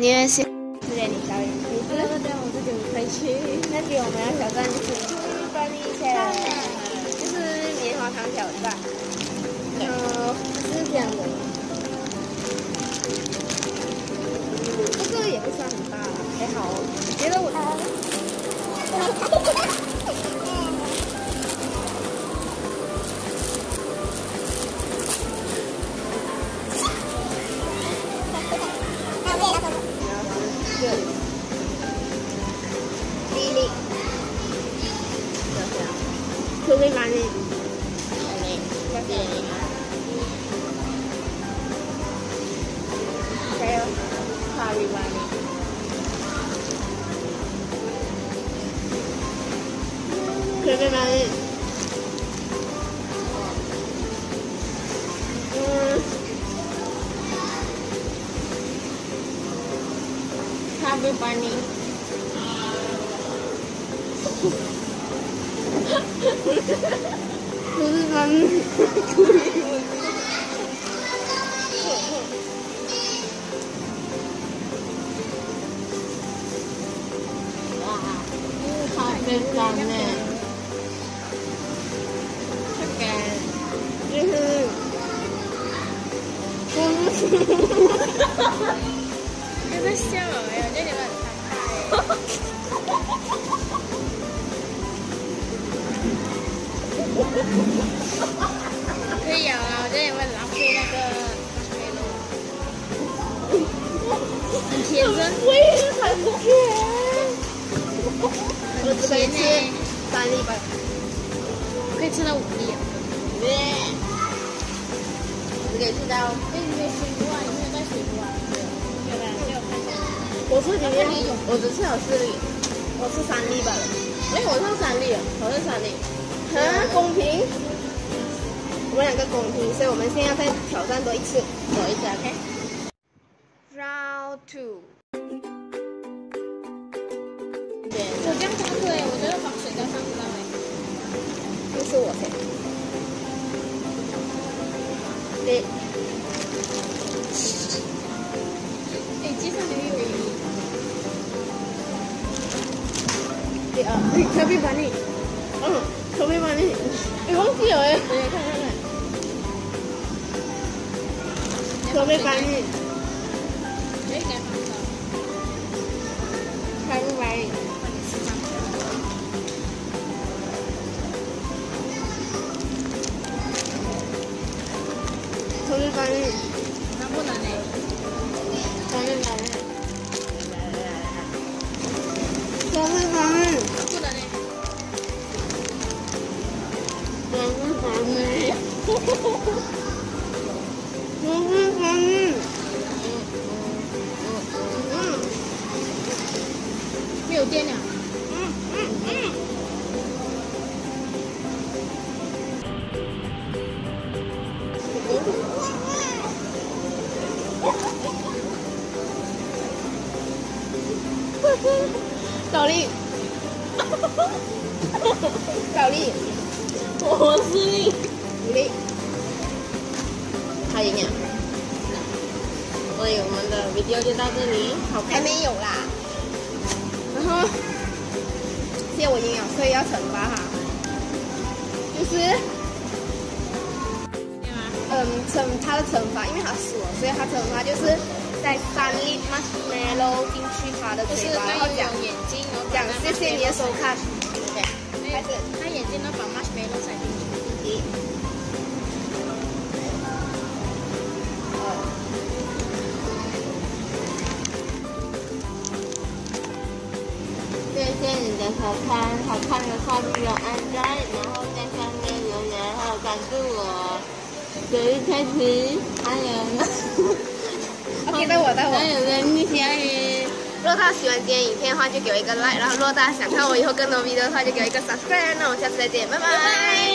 你也是之前你小雨，你是？这样我就给你回去。那给我们要挑战就是帮你一些，就是棉花糖挑战。是这样的。这个也不算很大，还好。我觉得我。Lily，除非把你，还有卡里巴尼，除非把你，卡里巴尼。不是他们故意问。哇，太悲伤了。这个就是，你在笑哎，我觉得你们很惨可以咬啊，我觉得你们浪费那个很甜的，我也是很甜。我只可以吃3粒吧，可以吃到5粒啊。只可以吃到。哎，你没有水壶啊？你没有带水壶啊？有的，没有看见。我是今天我只吃了4粒，我吃3粒吧。哎，我是3粒，我是3粒。啊，公平。我们2个公平，所以我们现在再挑战多一次，OK。Round 2。我这样上去哎，我觉得防水胶上不到哎。就是我先。对。哎，接上留一尾。第2，特别把你，特别把你，你忘记了哎。对，看。特别把你。哎，该放手。开不白。特别把你。那不能哎。特别把你。特别把你。不能哎。特别把你。没有电了。小丽，小丽，我是你。5粒，他赢了。所以我们的 video 就到这里，还没有啦。然后，现在我赢了，所以要惩罚哈，就是他的惩罚，因为他输了，所以他惩罚就是在3粒 marshmallow 进去他的嘴巴，然后讲眼睛，讲谢谢你的收看。对，开始。他眼睛都把 marshmallow 塞进去。1、2。谢谢你的收看，好看的话记得按赞，然后在上面留言还有关注我。9月开始，还有OK， 到我。还有人一起爱你。如果大家喜欢今天影片的话，就给我一个 like， 然后如果大家想看我以后更多 video 的话，就给我一个 subscribe。那我们下次再见，拜拜。